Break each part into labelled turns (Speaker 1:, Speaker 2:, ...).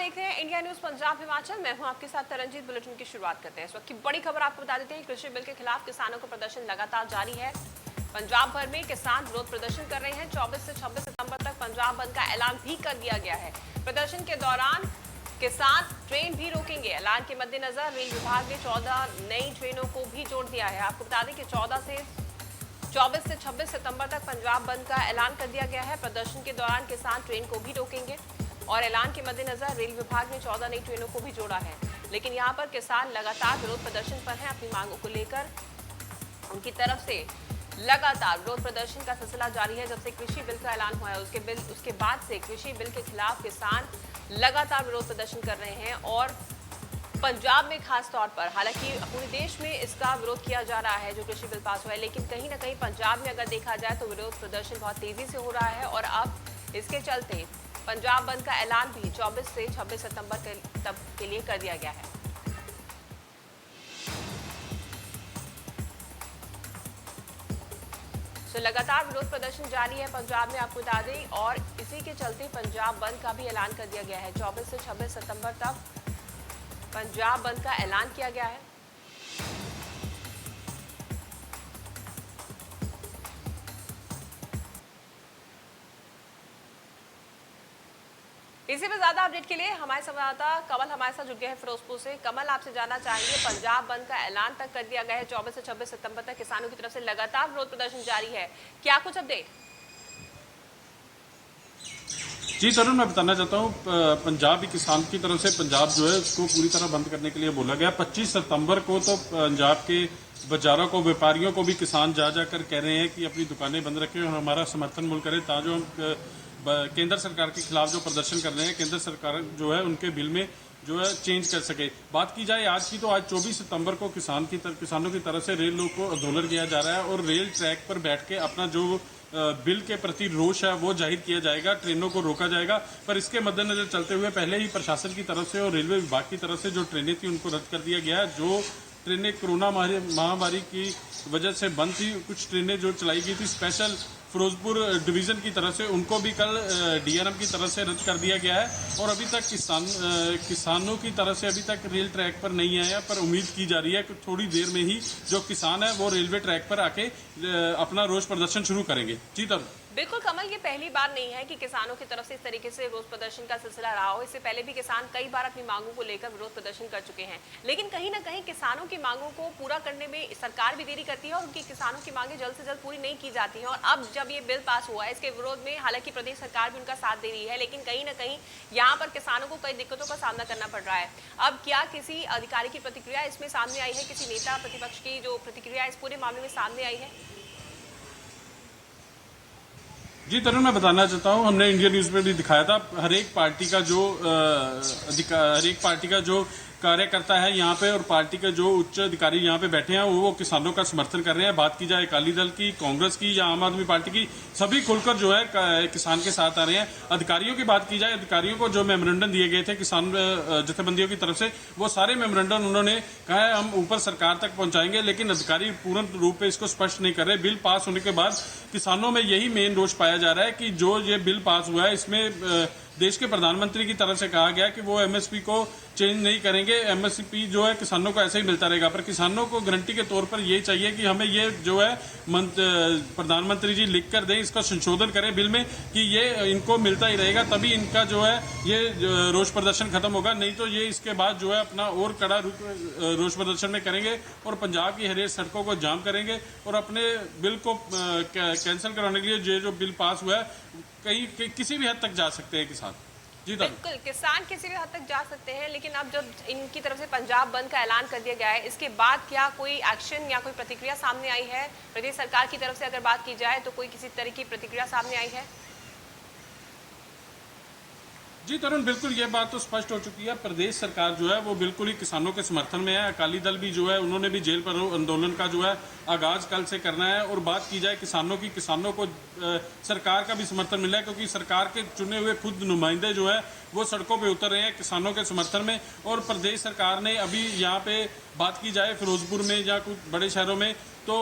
Speaker 1: देख रहे हैं इंडिया न्यूज पंजाब हिमाचल। मैं हूं आपके साथ तरनजीत। बुलेटिन की शुरुआत करते हैं। इस वक्त की बड़ी खबर आपको बता देते हैं। कृषि बिल के खिलाफ किसानों का प्रदर्शन लगातार जारी है। पंजाब भर में किसान विरोध प्रदर्शन कर रहे हैं। 24 से 26 सितंबर तक पंजाब बंद का ऐलान भी कर दिया गया है। प्रदर्शन के दौरान किसान ट्रेन भी रोकेंगे। ऐलान के मद्देनजर रेल विभाग ने 14 नई ट्रेनों को भी जोड़ दिया है। आपको बता दें कि 24 से 26 सितंबर तक पंजाब बंद का ऐलान कर दिया गया है। प्रदर्शन के दौरान किसान ट्रेन को भी रोकेंगे और ऐलान के मद्देनजर रेल विभाग ने 14 नई ट्रेनों को भी जोड़ा है। लेकिन यहां पर किसान लगातार विरोध प्रदर्शन पर हैं। अपनी मांगों को लेकर उनकी तरफ से लगातार विरोध प्रदर्शन का सिलसिला जारी है। जब से कृषि बिल का ऐलान हुआ है उसके बाद से कृषि बिल के खिलाफ किसान लगातार विरोध प्रदर्शन कर रहे हैं और पंजाब में खास तौर पर, हालांकि पूरे देश में इसका विरोध किया जा रहा है जो कृषि बिल पास हुआ है, लेकिन कहीं ना कहीं पंजाब में अगर देखा जाए तो विरोध प्रदर्शन बहुत तेजी से हो रहा है और अब इसके चलते पंजाब बंद का ऐलान भी 24 से 26 सितंबर के लिए कर दिया गया है। तो लगातार विरोध प्रदर्शन जारी है पंजाब में, आपको बता दें, और इसी के चलते पंजाब बंद का भी ऐलान कर दिया गया है। 24 से 26 सितंबर तक पंजाब बंद का ऐलान किया गया है। इसी में ज्यादा अपडेट के लिए हमारे संवाददाता कमल हमारे साथ जुड़ गए हैं फिरोजपुर से। कमल, आपसे जानना चाहेंगे, पंजाब बंद का ऐलान तक कर दिया गया है। 24 से 26 सितंबर तक किसानों की तरफ से लगातार विरोध प्रदर्शन जारी है, क्या कुछ अपडेट?
Speaker 2: जी तरुण, मैं बताना चाहता हूँ, पंजाब की किसान की तरफ से पंजाब जो है उसको पूरी तरह बंद करने के लिए बोला गया। 25 सितंबर को तो पंजाब के बाजारों को, व्यापारियों को भी किसान जा जाकर कह रहे हैं कि अपनी दुकानें बंद रखें और हमारा समर्थन मूल्य करें, ताकि हम केंद्र सरकार के खिलाफ जो प्रदर्शन कर रहे हैं, केंद्र सरकार जो है उनके बिल में जो है चेंज कर सके। बात की जाए आज की, तो आज 24 सितंबर को किसानों की तरफ से रेल को आंदोलन किया जा रहा है और रेल ट्रैक पर बैठ के अपना जो बिल के प्रति रोष है वो जाहिर किया जाएगा, ट्रेनों को रोका जाएगा। पर इसके मद्देनजर चलते हुए पहले ही प्रशासन की तरफ से और रेलवे विभाग की तरफ से जो ट्रेनें थी उनको रद्द कर दिया गया है। जो ट्रेनें कोरोना महामारी की वजह से बंद थी, कुछ ट्रेनें जो चलाई गई थी स्पेशल फिरोजपुर डिवीजन की तरफ से, उनको भी कल डीआरएम की तरफ से रद्द कर दिया गया है। और अभी तक किसानों की तरफ से अभी तक रेल ट्रैक पर नहीं आया, पर उम्मीद की जा रही है कि थोड़ी देर में ही जो किसान है वो रेलवे ट्रैक पर आके अपना रोष प्रदर्शन शुरू करेंगे। जी तब
Speaker 1: बिल्कुल कमल, ये पहली बार नहीं है कि किसानों की तरफ से इस तरीके से विरोध प्रदर्शन का सिलसिला रहा हो। इससे पहले भी किसान कई बार अपनी मांगों को लेकर विरोध प्रदर्शन कर चुके हैं, लेकिन कहीं ना कहीं किसानों की मांगों को पूरा करने में सरकार भी देरी करती है और उनकी किसानों की मांगें जल्द से जल्द पूरी नहीं की जाती हैं। और अब जब ये बिल पास हुआ है, इसके विरोध में हालांकि प्रदेश सरकार भी उनका साथ दे रही है, लेकिन कहीं ना कहीं यहाँ पर किसानों को कई दिक्कतों का सामना करना पड़ रहा है। अब क्या किसी अधिकारी की प्रतिक्रिया इसमें सामने आई है? किसी नेता प्रतिपक्ष की जो प्रतिक्रिया इस पूरे मामले में सामने आई है?
Speaker 2: जी तरुण, मैं बताना चाहता हूँ, हमने इंडिया न्यूज में भी दिखाया था, हर एक पार्टी का जो कार्यकर्ता है यहाँ पे और पार्टी के जो उच्च अधिकारी यहाँ पे बैठे हैं वो किसानों का समर्थन कर रहे हैं। बात की जाए अकाली दल की, कांग्रेस की या आम आदमी पार्टी की, सभी खुलकर जो है किसान के साथ आ रहे हैं। अधिकारियों की बात की जाए, अधिकारियों को जो मेमोरेंडम दिए गए थे किसान जथेबंदियों की तरफ से, वो सारे मेमोरेंडम उन्होंने कहा है हम ऊपर सरकार तक पहुंचाएंगे, लेकिन अधिकारी पूर्ण रूप से इसको स्पष्ट नहीं कर रहे। बिल पास होने के बाद किसानों में यही मेन रोष पाया जा रहा है कि जो ये बिल पास हुआ है इसमें देश के प्रधानमंत्री की तरफ से कहा गया कि वो एमएसपी को चेंज नहीं करेंगे, एमएसपी जो है किसानों को ऐसे ही मिलता रहेगा। पर किसानों को गारंटी के तौर पर ये चाहिए कि हमें ये जो है प्रधानमंत्री जी लिख कर दें, इसका संशोधन करें बिल में कि ये इनको मिलता ही रहेगा, तभी इनका जो है ये रोष प्रदर्शन खत्म होगा। नहीं तो ये इसके बाद जो है अपना और कड़ा रोष प्रदर्शन में करेंगे और पंजाब की हर एक सड़कों को जाम करेंगे और अपने बिल को कैंसिल कराने के लिए जो बिल पास हुआ है कहीं किसी भी हद तक जा सकते हैं किसान। जी
Speaker 1: बिल्कुल, किसान किसी भी हद तक जा सकते हैं, लेकिन अब जब इनकी तरफ से पंजाब बंद का ऐलान कर दिया गया है, इसके बाद क्या कोई एक्शन या कोई प्रतिक्रिया सामने आई है? प्रदेश सरकार की तरफ से अगर बात की जाए तो कोई किसी तरह की प्रतिक्रिया सामने आई है?
Speaker 2: जी तरुण, बिल्कुल ये बात तो स्पष्ट हो चुकी है, प्रदेश सरकार जो है वो बिल्कुल ही किसानों के समर्थन में है। अकाली दल भी जो है उन्होंने भी जेल पर आंदोलन का जो है आगाज कल से करना है। और बात की जाए किसानों की, किसानों को सरकार का भी समर्थन मिला है, क्योंकि सरकार के चुने हुए खुद नुमाइंदे जो है वो सड़कों पे उतर रहे हैं किसानों के समर्थन में। और प्रदेश सरकार ने अभी यहाँ पे बात की जाए फिरोजपुर में या कुछ बड़े शहरों में तो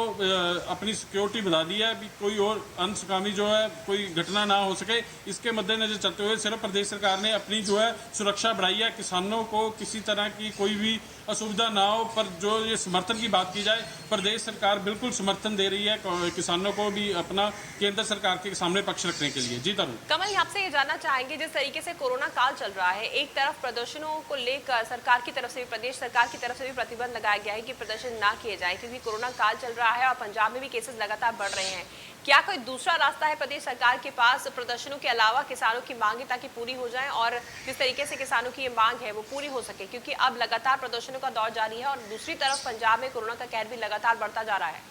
Speaker 2: अपनी सिक्योरिटी बढ़ा दी है, अभी कोई और अंशकामी जो है कोई घटना ना हो सके, इसके मद्देनजर चलते हुए सिर्फ प्रदेश सरकार ने अपनी जो है सुरक्षा बढ़ाई है। किसानों को किसी तरह की कोई भी असुविधा ना हो। पर जो ये समर्थन की बात की जाए, प्रदेश सरकार बिल्कुल समर्थन दे रही है किसानों को भी अपना केंद्र सरकार के सामने पक्ष रखने के लिए। जी तरुण।
Speaker 1: कमल, आपसे ये जानना चाहेंगे, जिस तरीके से कोरोना काल चल रहा है, एक तरफ प्रदर्शनों को लेकर सरकार की तरफ से भी, प्रदेश सरकार की तरफ से भी प्रतिबंध लगाया गया है कि प्रदर्शन ना किए जाए क्योंकि कोरोना काल चल रहा है और पंजाब में भी केसेस लगातार बढ़ रहे हैं। क्या कोई दूसरा रास्ता है प्रदेश सरकार के पास प्रदर्शनों के अलावा किसानों की मांगे ताकि पूरी हो जाए और जिस तरीके से किसानों की ये मांग है वो पूरी हो सके, क्योंकि अब लगातार प्रदर्शनों का दौर जारी है और दूसरी तरफ पंजाब में कोरोना का कहर भी लगातार बढ़ता जा रहा है?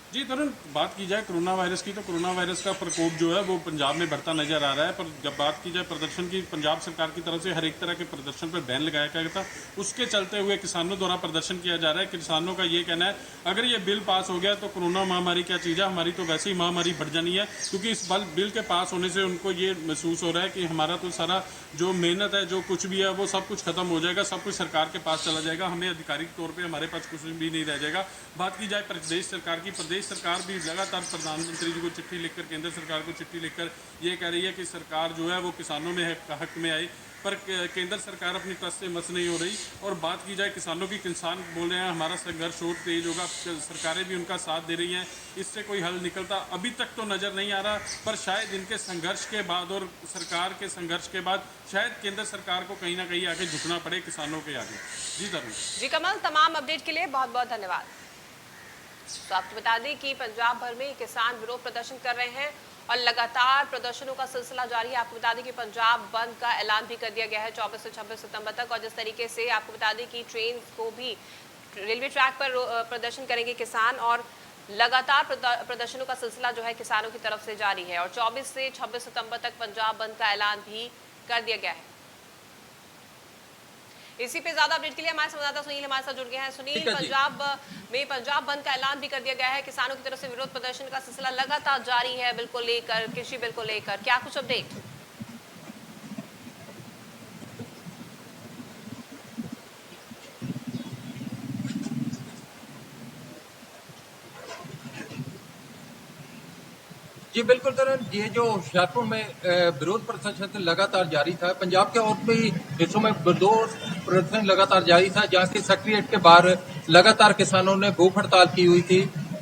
Speaker 2: जी तरुण, बात की जाए कोरोना वायरस की तो कोरोना वायरस का प्रकोप जो है वो पंजाब में बढ़ता नजर आ रहा है। पर जब बात की जाए प्रदर्शन की, पंजाब सरकार की तरफ से हर एक तरह के प्रदर्शन पर बैन लगाया गया था, उसके चलते हुए किसानों द्वारा प्रदर्शन किया जा रहा है। किसानों का ये कहना है अगर ये बिल पास हो गया तो कोरोना महामारी क्या चीज़ है, हमारी तो वैसे ही महामारी बढ़ जानी है, क्योंकि इस बिल के पास होने से उनको ये महसूस हो रहा है कि हमारा तो सारा जो मेहनत है, जो कुछ भी है वो सब कुछ खत्म हो जाएगा, सब कुछ सरकार के पास चला जाएगा, हमें आधिकारिक तौर पर हमारे पास कुछ भी नहीं रह जाएगा। बात की जाए प्रदेश सरकार की, प्रदेश सरकार भी लगातार प्रधानमंत्री जी को चिट्ठी लिखकर, केंद्र सरकार को चिट्ठी लिखकर ये कह रही है कि सरकार जो है वो किसानों में हक में आई, पर केंद्र सरकार अपनी तरफ से मस नहीं हो रही। और बात की जाए किसानों की, किसान बोल रहे हैं हमारा संघर्ष और तेज होगा, सरकारें भी उनका साथ दे रही हैं, इससे कोई हल निकलता अभी तक तो नज़र नहीं आ रहा। पर शायद इनके संघर्ष के बाद और सरकार के संघर्ष के बाद शायद केंद्र सरकार को कहीं ना कहीं आगे झुकना पड़े किसानों के आगे। जी जरूर।
Speaker 1: जी कमल, तमाम अपडेट के लिए बहुत बहुत धन्यवाद। तो आपको बता दें कि पंजाब भर में किसान विरोध प्रदर्शन कर रहे हैं और लगातार प्रदर्शनों का सिलसिला जारी है। आपको बता दें कि पंजाब बंद का ऐलान भी कर दिया गया है 24 से 26 सितंबर तक। और जिस तरीके से आपको बता दें कि ट्रेन को भी, रेलवे ट्रैक पर प्रदर्शन करेंगे किसान और लगातार प्रदर्शनों का सिलसिला जो है किसानों की तरफ से जारी है और 24 से 26 सितंबर तक पंजाब बंद का ऐलान भी कर दिया गया है। इसी पे ज्यादा अपडेट के लिए हमारे संवाददाता सुनील हमारे साथ जुड़ गए हैं। सुनील, पंजाब में पंजाब बंद का ऐलान भी कर दिया गया है, किसानों की तरफ से विरोध प्रदर्शन का सिलसिला लगातार जारी है बिल को लेकर, कृषि बिल को लेकर, क्या कुछ अपडेट?
Speaker 3: जी बिल्कुल तरह, ये जो होशियारपुर में विरोध प्रदर्शन लगातार जारी था, पंजाब के और भी हिस्सों में विरोध प्रदर्शन लगातार जारी था, जहाँ की सेक्रेटरीट के बाहर लगातार किसानों ने भूख हड़ताल की हुई थी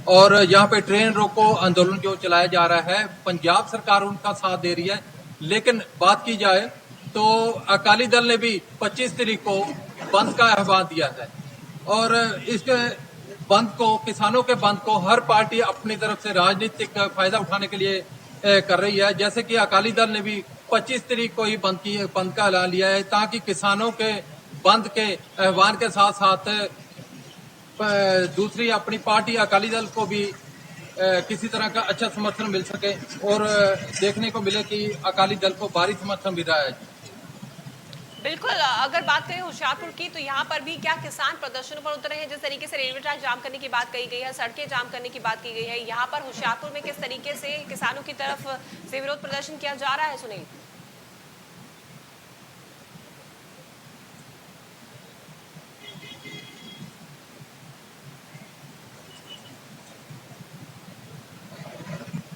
Speaker 3: और यहाँ पे ट्रेन रोको आंदोलन जो चलाया जा रहा है, पंजाब सरकार उनका साथ दे रही है। लेकिन बात की जाए तो अकाली दल ने भी 25 तारीख को बंद का आह्वान दिया है और इसके बंद को, किसानों के बंद को हर पार्टी अपनी तरफ से राजनीतिक फायदा उठाने के लिए कर रही है। जैसे कि अकाली दल ने भी 25 तारीख को ही बंद का ऐलान लिया है ताकि किसानों के बंद के आह्वान के साथ साथ दूसरी अपनी पार्टी अकाली दल को भी किसी तरह का अच्छा समर्थन मिल सके और देखने को मिले कि अकाली दल को भारी समर्थन मिल रहा है।
Speaker 1: बिल्कुल, अगर बात करें होशियारपुर की तो यहाँ पर भी क्या किसान प्रदर्शनों पर उतरे हैं? जिस तरीके से रेलवे ट्रैक जाम करने की बात कही गई है, सड़कें जाम करने की बात की गई है, यहाँ पर होशियारपुर में किस तरीके से किसानों की तरफ से विरोध प्रदर्शन किया जा रहा है? सुनील,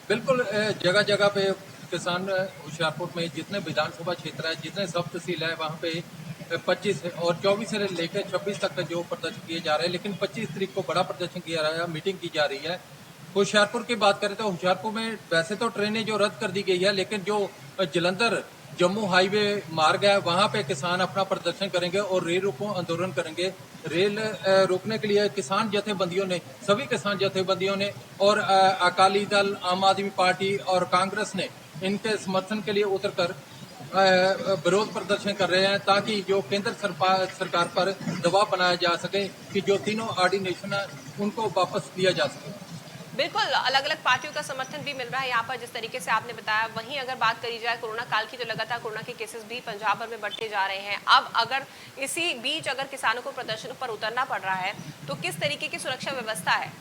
Speaker 3: बिल्कुल, जगह जगह पे किसान होशियारपुर में जितने विधानसभा क्षेत्र है, जितने सब तहसील है, वहाँ पे 25 और 24 से लेकर 26 तक जो प्रदर्शन किए जा रहे हैं, लेकिन 25 तारीख को बड़ा प्रदर्शन किया रहा है, मीटिंग की जा रही है। होशियारपुर की बात करें तो होशियारपुर में वैसे तो ट्रेनें जो रद्द कर दी गई है, लेकिन जो जलंधर जम्मू हाईवे मार्ग है वहाँ पे किसान अपना प्रदर्शन करेंगे और रेल रोको आंदोलन करेंगे। रेल रोकने के लिए किसान जथेबंदियों ने, सभी किसान जथेबंदियों ने और अकाली दल, आम आदमी पार्टी और कांग्रेस ने इनके समर्थन के लिए उतरकर विरोध प्रदर्शन कर रहे हैं ताकि जो केंद्र सरकार पर दबाव बनाया जा सके कि जो तीनों ऑर्डिनेशन है उनको वापस लिया जा सके।
Speaker 1: बिल्कुल, अलग अलग पार्टियों का समर्थन भी मिल रहा है यहाँ पर, जिस तरीके से आपने बताया। वहीं अगर बात करी जाए कोरोना काल की, तो लगातार कोरोना के केसेस भी पंजाब भर में बढ़ते जा रहे हैं। अब अगर इसी बीच अगर किसानों को प्रदर्शनों पर उतरना पड़ रहा है तो किस तरीके की सुरक्षा व्यवस्था है?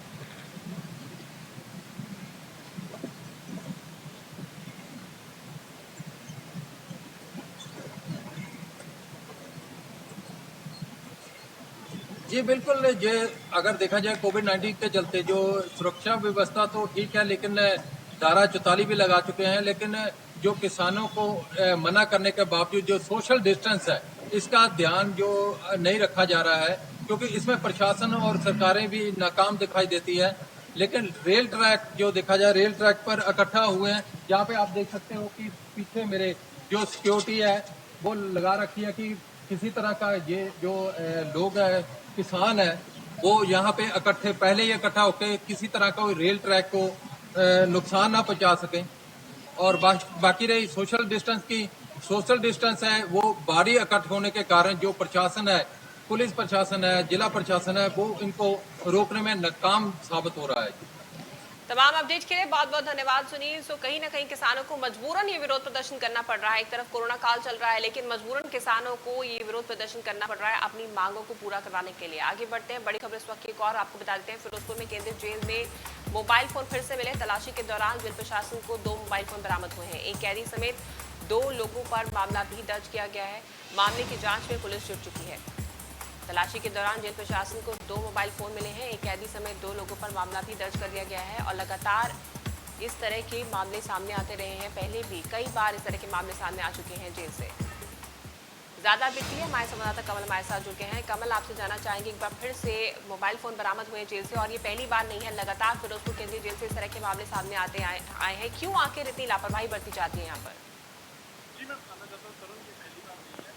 Speaker 3: जी बिल्कुल, ये अगर देखा जाए कोविड-19 के चलते जो सुरक्षा व्यवस्था तो ठीक है, लेकिन धारा 44 भी लगा चुके हैं, लेकिन जो किसानों को मना करने के बावजूद जो सोशल डिस्टेंस है, इसका ध्यान जो नहीं रखा जा रहा है, क्योंकि इसमें प्रशासन और सरकारें भी नाकाम दिखाई देती है। लेकिन रेल ट्रैक जो देखा जाए, रेल ट्रैक पर इकट्ठा हुए हैं, यहाँ पे आप देख सकते हो कि पीछे मेरे जो सिक्योरिटी है वो लगा रखी है कि किसी तरह का ये जो लोग है, किसान है, वो यहाँ पे पहले ही इकट्ठा होकर किसी तरह का रेल ट्रैक को नुकसान ना पहुंचा सकें। और बाकी रही सोशल डिस्टेंस है, वो भारी इकट्ठ होने के कारण जो प्रशासन है, पुलिस प्रशासन है, जिला प्रशासन है, वो इनको रोकने में नाकाम साबित हो रहा है।
Speaker 1: तमाम अपडेट के लिए बहुत बहुत धन्यवाद सुनील। सो कहीं ना कहीं किसानों को मजबूरन ये विरोध प्रदर्शन करना पड़ रहा है। एक तरफ कोरोना काल चल रहा है, लेकिन मजबूरन किसानों को ये विरोध प्रदर्शन करना पड़ रहा है अपनी मांगों को पूरा करवाने के लिए। आगे बढ़ते हैं, बड़ी खबर इस वक्त की एक और आपको बता देते हैं। फिरोजपुर में केंद्रीय जेल में मोबाइल फोन फिर से मिले। तलाशी के दौरान जेल प्रशासन को 2 मोबाइल फोन बरामद हुए हैं। एक कैदी समेत 2 लोगों पर मामला भी दर्ज किया गया है। मामले की जांच में पुलिस जुट चुकी है। तलाशी के दौरान जेल प्रशासन को 2 मोबाइल फोन मिले हैं। एक कैदी समेत 2 लोगों पर मामला भी दर्ज कर दिया गया है और लगातार इस तरह के मामले सामने आते रहे हैं। पहले भी कई बार इस तरह के मामले सामने आ चुके हैं जेल से। ज्यादा अपडेट के लिए हमारे संवाददाता कमल हमारे साथ जुड़ गए हैं। कमल, आपसे जानना चाहेंगे, एक बार फिर से मोबाइल फोन बरामद हुए जेल से और ये पहली बार नहीं है, लगातार फिरोजपुर केंद्रीय जेल से इस तरह के मामले सामने आए हैं। क्यों आखिर इतनी लापरवाही बरती जाती है यहाँ पर?
Speaker 2: जी मैं बताना चाहता हूँ तरुण, ये पहली बार नहीं है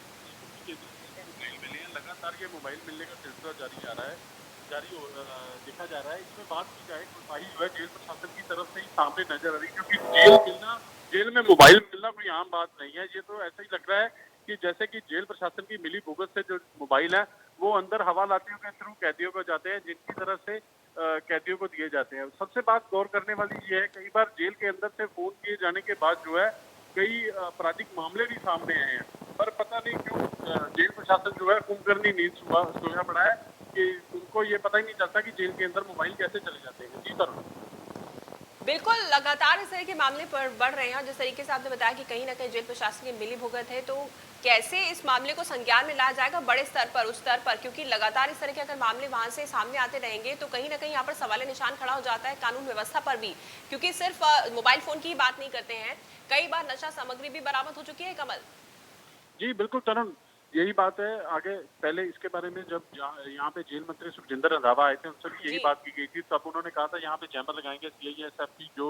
Speaker 2: कि मोबाइल मिले हैं। लगातार ये मोबाइल मिलने का सिलसिला देखा जा रहा है। इसमें बात की जाए कोताही जो है जेल प्रशासन की तरफ से ही सामने नजर आ रही है, क्योंकि जेल में मोबाइल मिलना कोई आम बात नहीं है। ये तो ऐसा ही लग रहा है कि जैसे कि जेल प्रशासन की मिली भुगत से जो मोबाइल है वो अंदर हवालातियों के थ्रू कैदियों को जाते हैं, जिनकी तरफ से कैदियों को दिए जाते हैं। सबसे बात गौर करने वाली ये है, कई बार जेल के अंदर से फोन किए जाने के बाद जो है कई आपराधिक मामले भी सामने आए हैं, पर पता नहीं क्यों जेल प्रशासन जो है कुंभकर्णी नींद सोया पड़ा है कि उनको ये पता ही नहीं चलता कि जेल के अंदर मोबाइल कैसे चले जाते हैं। जी सर,
Speaker 1: बिल्कुल, लगातार इस तरह के मामले बढ़ रहे हैं। जिस तरीके से आपने बताया कि कहीं ना कहीं जेल प्रशासन की मिली भुगत है, तो कैसे इस मामले को संज्ञान में लाया जाएगा बड़े स्तर पर, उस स्तर पर, क्योंकि लगातार इस तरह के अगर मामले वहां से सामने आते रहेंगे तो कहीं ना कहीं यहाँ पर सवाल निशान खड़ा हो जाता है कानून व्यवस्था पर भी, क्योंकि सिर्फ मोबाइल फोन की ही बात नहीं करते हैं, कई बार नशा सामग्री भी बरामद हो चुकी है। कमल
Speaker 2: जी बिल्कुल तरुण, यही बात है। आगे पहले इसके बारे में जब यहाँ पे जेल मंत्री सुखजिंदर रंधावा आए थे, उनसे भी यही बात की गई थी। तब उन्होंने कहा था यहाँ पे जैमर लगाएंगे, सीआईएसएफ की जो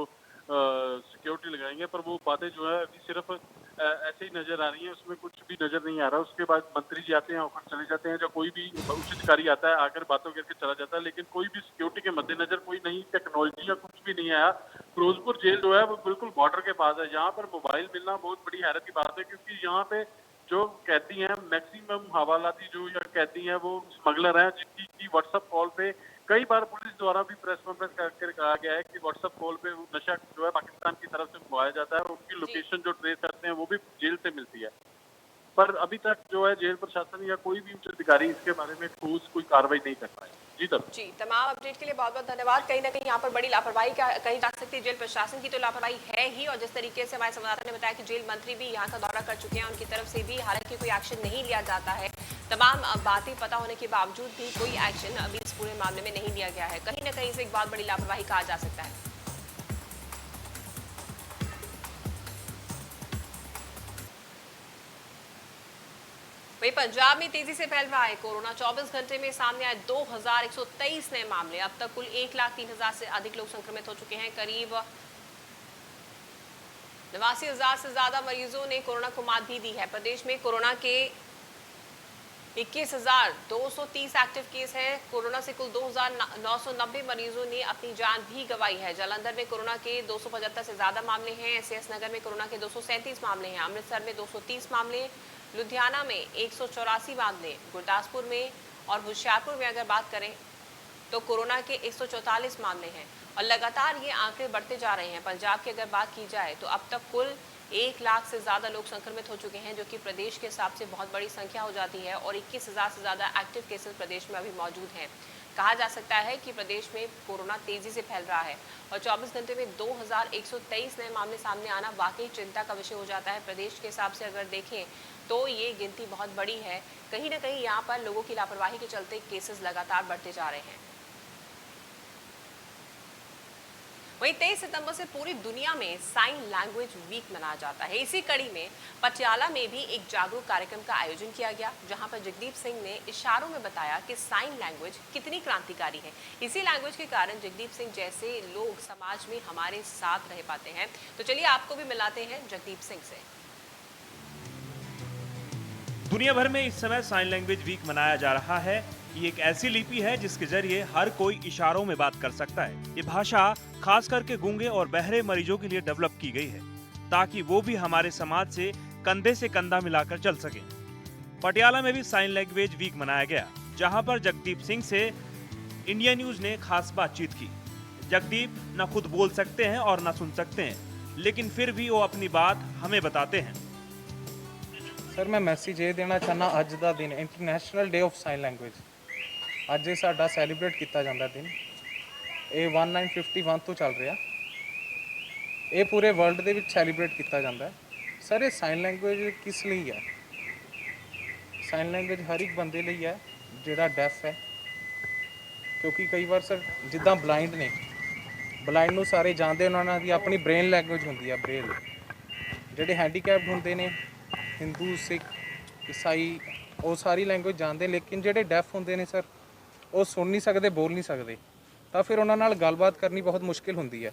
Speaker 2: सिक्योरिटी लगाएंगे, पर वो बातें जो है अभी सिर्फ ऐसे ही नजर आ रही है, उसमें कुछ भी नजर नहीं आ रहा। उसके बाद मंत्री जी आते हैं और चले जाते हैं, जो कोई भी उच्च अधिकारी आता है आकर बातों करके चला जाता है, लेकिन कोई भी सिक्योरिटी के मद्देनजर कोई नई टेक्नोलॉजी या कुछ भी नहीं आया। फिरोजपुर जेल जो है वो बिल्कुल बॉर्डर के पास है। यहाँ पर मोबाइल मिलना बहुत बड़ी हैरत की बात है, क्योंकि यहाँ पे जो कैदी हैं मैक्सिमम हवालाती जो या कैदी हैं वो स्मगलर हैं, जिनकी व्हाट्सएप कॉल पे कई बार पुलिस द्वारा भी प्रेस कॉन्फ्रेंस करके कहा गया है कि व्हाट्सएप कॉल पे नशा जो है पाकिस्तान की तरफ से मंगवाया जाता है और उनकी लोकेशन जो ट्रेस करते हैं वो भी जेल से मिलती है। पर अभी तक जो है जेल प्रशासन या कोई भी उच्च अधिकारी इसके बारे में ठोस कोई कार्रवाई नहीं कर पाए। जी तब
Speaker 1: जी, तमाम अपडेट के लिए बहुत बहुत धन्यवाद। कहीं ना कहीं यहाँ पर बड़ी लापरवाही कही जा सकती है। जेल प्रशासन की तो लापरवाही है ही, और जिस तरीके से हमारे संवाददाता ने बताया कि जेल मंत्री भी यहाँ का दौरा कर चुके हैं, उनकी तरफ से भी हालांकि कोई एक्शन नहीं लिया जाता है। तमाम बातें पता होने के बावजूद भी कोई एक्शन अभी इस पूरे मामले में नहीं लिया गया है। कहीं ना कहीं से एक बहुत बड़ी लापरवाही कहा जा सकता है। वहीं पंजाब में तेजी से फैल रहा है कोरोना। 24 घंटे में सामने आए 2123 नए मामले। अब तक कुल 1,03,000 से अधिक लोग संक्रमित हो चुके हैं। करीब 89,000 से ज्यादा मरीजों ने कोरोना को मात भी दी है। प्रदेश में कोरोना के 21,230 एक्टिव केस हैं। कोरोना से कुल 2,990 मरीजों ने अपनी जान भी गंवाई है। जालंधर में कोरोना के 275 से ज्यादा मामले हैं। एसएस नगर में कोरोना के 237 मामले हैं। अमृतसर में 230 मामले, लुधियाना में 184 मामले, गुरदासपुर में और होशियारपुर में अगर बात करें तो कोरोना के 144 मामले हैं और लगातार ये आंकड़े बढ़ते जा रहे हैं। पंजाब की अगर बात की जाए तो अब तक कुल 1 लाख से ज़्यादा लोग संक्रमित हो चुके हैं, जो कि प्रदेश के हिसाब से बहुत बड़ी संख्या हो जाती है, और 21,000 से ज़्यादा एक्टिव केसेस प्रदेश में अभी मौजूद हैं। कहा जा सकता है कि प्रदेश में कोरोना तेजी से फैल रहा है और 24 घंटे में 2123 नए मामले सामने आना वाकई चिंता का विषय हो जाता है। प्रदेश के हिसाब से अगर देखें तो ये गिनती बहुत बड़ी है। कहीं ना कहीं यहाँ पर लोगों की लापरवाही के चलते केसेस लगातार बढ़ते जा रहे हैं। वहीं 23 सितंबर से पूरी दुनिया में साइन लैंग्वेज वीक मनाया जाता है। इसी कड़ी में पटियाला में भी एक जागरूक कार्यक्रम का आयोजन किया गया, जहां पर जगदीप सिंह ने इशारों में बताया कि साइन लैंग्वेज कितनी क्रांतिकारी है। इसी लैंग्वेज के कारण जगदीप सिंह जैसे लोग समाज में हमारे साथ रह पाते हैं। तो चलिए आपको भी मिलाते हैं जगदीप सिंह से।
Speaker 4: दुनिया भर में इस समय साइन लैंग्वेज वीक मनाया जा रहा है। ये एक ऐसी लिपि है जिसके जरिए हर कोई इशारों में बात कर सकता है। ये भाषा खास करके गूंगे और बहरे मरीजों के लिए डेवलप की गई है ताकि वो भी हमारे समाज से कंधा मिलाकर चल सकें। पटियाला में भी साइन लैंग्वेज वीक मनाया गया, जहां पर जगदीप सिंह से इंडिया न्यूज ने खास बातचीत की। जगदीप न खुद बोल सकते हैं और न सुन सकते हैं, लेकिन फिर भी वो अपनी बात हमें बताते हैं।
Speaker 5: सर मैं मैसेज ये देना चाहना, अज का दिन international day of sine language ਅੱਜ ਇਹ ਸਾਡਾ ਸੈਲੀਬ੍ਰੇਟ ਕੀਤਾ ਜਾਂਦਾ ਦਿਨ। ਇਹ 1951 ਤੋਂ ਚੱਲ ਰਿਹਾ। ਇਹ ਪੂਰੇ ਵਰਲਡ ਦੇ ਵਿੱਚ ਸੈਲੀਬ੍ਰੇਟ ਕੀਤਾ ਜਾਂਦਾ ਹੈ। ਸਰ ਇਹ ਸਾਈਨ ਲੈਂਗੁਏਜ ਕਿਸ ਲਈ ਹੈ? ਸਾਈਨ ਲੈਂਗੁਏਜ ਹਰ ਇੱਕ ਬੰਦੇ ਲਈ ਹੈ ਜਿਹੜਾ ਡੈਫ ਹੈ, ਕਿਉਂਕਿ ਕਈ ਵਾਰ ਸਰ ਜਿੱਦਾਂ ਬਲਾਈਂਡ ਨੇ, ਬਲਾਈਂਡ ਨੂੰ ਸਾਰੇ ਜਾਣਦੇ, ਉਹਨਾਂ ਦੀ ਆਪਣੀ ਬ੍ਰੇਨ ਲੈਂਗੁਏਜ ਹੁੰਦੀ ਹੈ, ਬ੍ਰੇਲ। ਜਿਹੜੇ ਹੈਂਡੀਕੈਪਡ ਹੁੰਦੇ ਨੇ, ਹਿੰਦੂ, ਸਿੱਖ, ਈਸਾਈ, ਉਹ ਸਾਰੀ ਲੈਂਗੁਏਜ ਜਾਣਦੇ, ਲੇਕਿਨ ਜਿਹੜੇ ਡੈਫ ਹੁੰਦੇ ਨੇ ਸਰ, ਉਹ ਸੁਣ ਨਹੀਂ ਸਕਦੇ, ਬੋਲ ਨਹੀਂ ਸਕਦੇ, ਤਾਂ ਫਿਰ ਉਹਨਾਂ ਨਾਲ ਗੱਲਬਾਤ ਕਰਨੀ ਬਹੁਤ ਮੁਸ਼ਕਿਲ ਹੁੰਦੀ ਹੈ।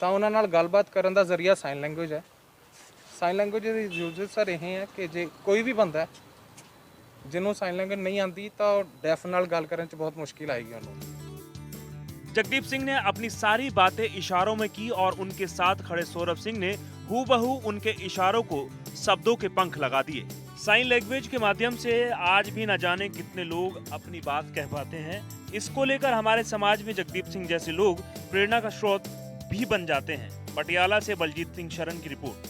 Speaker 5: ਤਾਂ ਉਹਨਾਂ ਨਾਲ ਗੱਲਬਾਤ ਕਰਨ ਦਾ ਜ਼ਰੀਆ ਸਾਈਨ ਲੈਂਗੁਏਜ ਹੈ। ਸਾਈਨ ਲੈਂਗੁਏਜ ਦੀ ਯੂਜ਼ੇਜ ਸਰ ਇਹ ਹੈ ਕਿ ਜੇ ਕੋਈ ਵੀ ਬੰਦਾ ਜਿਹਨੂੰ ਸਾਈਨ ਲੈਂਗੁਏਜ ਨਹੀਂ ਆਉਂਦੀ ਤਾਂ ਉਹ ਡੈਫ ਨਾਲ ਗੱਲ ਕਰਨ 'ਚ बहुत मुश्किल आएगी ਉਹਨੂੰ।
Speaker 4: जगदीप सिंह ने अपनी सारी बातें इशारों में की और उनके साथ खड़े सौरभ सिंह ने हूबहू उनके इशारों को शब्दों के पंख लगा दिए। साइन लैंग्वेज के माध्यम से आज भी न जाने कितने लोग अपनी बात कह पाते हैं। इसको लेकर हमारे समाज में जगदीप सिंह जैसे लोग प्रेरणा का स्रोत भी बन जाते हैं। पटियाला से बलजीत सिंह शरण की रिपोर्ट।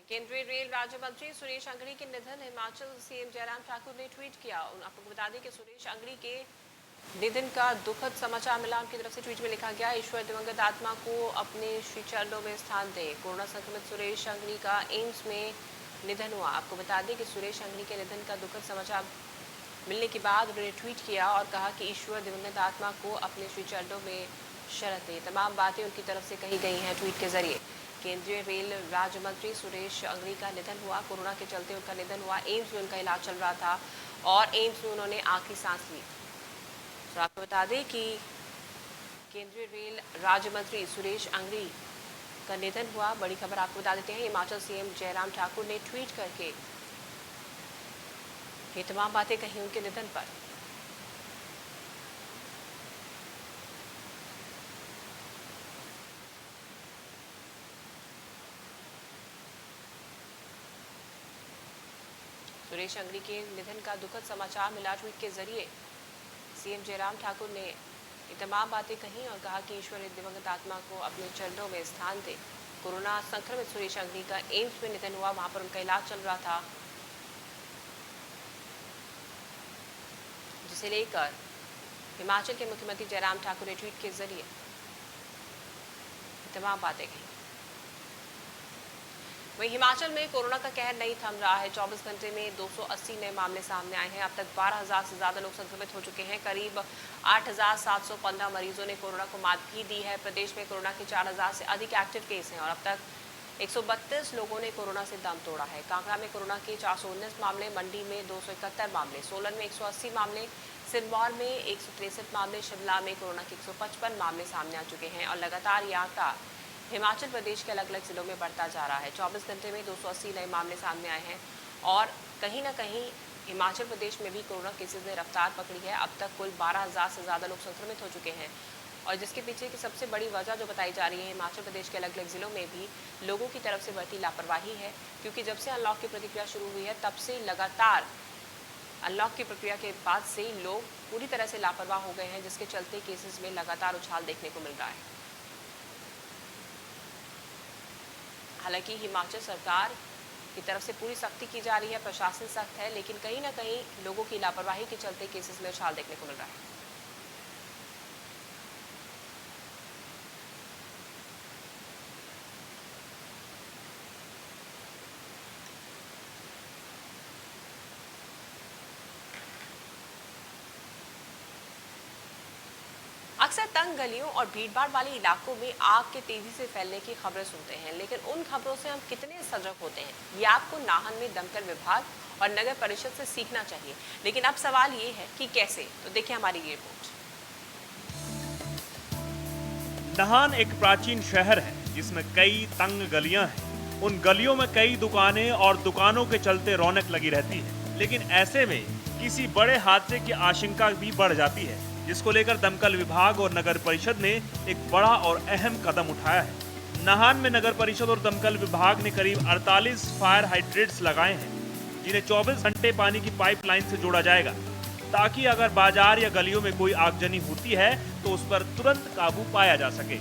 Speaker 1: केंद्रीय रेल राज्य मंत्री सुरेश अंगड़ी के निधन, हिमाचल सीएम जयराम ठाकुर ने ट्वीट किया। आपको बता दें कि सुरेश अंगड़ी के निधन का दुखद समाचार मिला। उनकी तरफ से ट्वीट में लिखा गया, ईश्वर दिवंगत आत्मा को अपने श्री चरणों में स्थान दे। कोरोना संक्रमित सुरेश अंगड़ी का एम्स में निधन हुआ। आपको बता दें कि सुरेश अंगड़ी के निधन का दुखद समाचार मिलने के बाद उन्होंने ट्वीट किया और कहा कि ईश्वर दिवंगत आत्मा को अपने श्री चरणों में शरण दे। तमाम बातें उनकी तरफ से कही गई हैं ट्वीट के जरिए। केंद्रीय रेल राज्य मंत्री सुरेश अंगड़ी का निधन हुआ। कोरोना के चलते उनका निधन हुआ। एम्स में उनका इलाज चल रहा था और एम्स में उन्होंने आखिरी सांस ली। तो आपको बता दें कि केंद्रीय रेल राज्य मंत्री सुरेश अंगड़ी का निधन हुआ। बड़ी खबर आपको बता देते हैं, हिमाचल सीएम जयराम ठाकुर ने ट्वीट करके ये तमाम बातें कही उनके निधन पर। सुरेश अंगड़ी के निधन का दुखद समाचार मिला। ट्वीट के जरिए सीएम जयराम ठाकुर ने ये तमाम बातें कही और कहा कि ईश्वर दिवंगत आत्मा को अपने चरणों में स्थान दे। कोरोना संक्रमित सुरेश अंगड़ी का एम्स में निधन हुआ, वहां पर उनका इलाज चल रहा था, जिसे लेकर हिमाचल के मुख्यमंत्री जयराम ठाकुर ने ट्वीट के जरिए तमाम बातें कही। वहीं हिमाचल में कोरोना का कहर नहीं थम रहा है। 24 घंटे में 280 नए मामले सामने आए हैं। अब तक 12,000 से ज्यादा लोग संक्रमित हो चुके हैं। करीब 8,715 मरीजों ने कोरोना को मात भी दी है। प्रदेश में कोरोना के 4,000 से अधिक एक्टिव केस हैं और अब तक 132 लोगों ने कोरोना से दम तोड़ा है। कांगड़ा में कोरोना के 419 मामले, मंडी में 271 मामले, सोलन में 180 मामले, सिरमौर में 163 मामले, शिमला में कोरोना के 155 मामले सामने आ चुके हैं और लगातार ये आंकड़ा हिमाचल प्रदेश के अलग अलग जिलों में बढ़ता जा रहा है। 24 घंटे में 280 नए मामले सामने आए हैं और कहीं ना कहीं हिमाचल प्रदेश में भी कोरोना केसेस ने रफ्तार पकड़ी है। अब तक कुल 12,000 से ज़्यादा लोग संक्रमित हो चुके हैं और जिसके पीछे की सबसे बड़ी वजह जो बताई जा रही है, हिमाचल प्रदेश के अलग अलग जिलों में भी लोगों की तरफ से बढ़ती लापरवाही है। क्योंकि जब से अनलॉक की प्रक्रिया शुरू हुई है तब से लगातार अनलॉक की प्रक्रिया के बाद से लोग पूरी तरह से लापरवाह हो गए हैं, जिसके चलते केसेस में लगातार उछाल देखने को मिल रहा है। हालांकि हिमाचल सरकार की तरफ से पूरी सख्ती की जा रही है, प्रशासन सख्त है, लेकिन कहीं ना कहीं लोगों की लापरवाही के चलते केसेस में उछाल देखने को मिल रहा है। अक्सर तंग गलियों और भीड़भाड़ वाले इलाकों में आग के तेजी से फैलने की खबरें सुनते हैं, लेकिन उन खबरों से हम कितने सजग होते हैं, ये आपको नाहन में दमकल विभाग और नगर परिषद से सीखना चाहिए। लेकिन अब सवाल ये है कि कैसे, तो देखिए हमारी ये रिपोर्ट।
Speaker 4: नाहन एक प्राचीन शहर है जिसमें कई तंग गलियां हैं। उन गलियों में कई दुकानें और दुकानों के चलते रौनक लगी रहती है, लेकिन ऐसे में किसी बड़े हादसे की आशंका भी बढ़ जाती है, जिसको लेकर दमकल विभाग और नगर परिषद ने एक बड़ा और अहम कदम उठाया है। नाहन में नगर परिषद और दमकल विभाग ने करीब 48 फायर हाइड्रेंट्स लगाए हैं, जिन्हें 24 घंटे पानी की पाइपलाइन से जोड़ा जाएगा, ताकि अगर बाजार या गलियों में कोई आगजनी होती है तो उस पर तुरंत काबू पाया जा सके।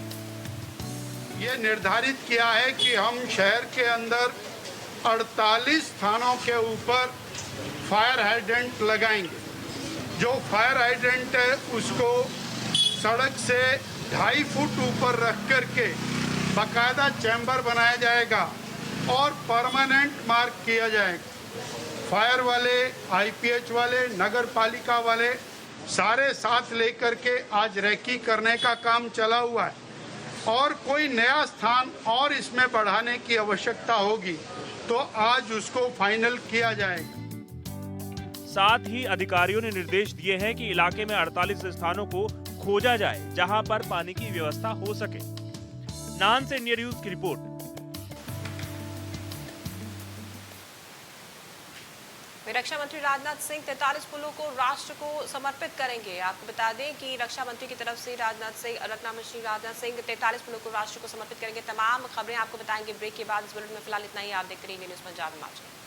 Speaker 6: ये निर्धारित किया है कि हम शहर के अंदर 48 थानों के ऊपर फायर हाइड्रेंट लगाएंगे। जो फायर हाइड्रेंट है उसको सड़क से 2.5 फुट ऊपर रख करके बाकायदा चैम्बर बनाया जाएगा और परमानेंट मार्क किया जाएगा। फायर वाले, आईपीएच वाले, नगर पालिका वाले सारे साथ लेकर के आज रेकी करने का काम चला हुआ है, और कोई नया स्थान और इसमें बढ़ाने की आवश्यकता होगी तो आज उसको फाइनल किया जाएगा।
Speaker 4: साथ ही अधिकारियों ने निर्देश दिए हैं कि इलाके में 48 स्थानों को खोजा जाए जहां पर पानी की व्यवस्था हो सके। नाहन से इंडिया न्यूज की रिपोर्ट।
Speaker 1: रक्षा मंत्री राजनाथ सिंह 43 पुलों को राष्ट्र को समर्पित करेंगे। आपको बता दें कि रक्षा मंत्री की तरफ से राजनाथ सिंह 43 पुलों को राष्ट्र को समर्पित करेंगे। तमाम खबरें आपको बताएंगे ब्रेक के बाद। इस बुलेटिन में फिलहाल इतना ही। आप देखते रहिए न्यूज़ पंजाब हिमाचल।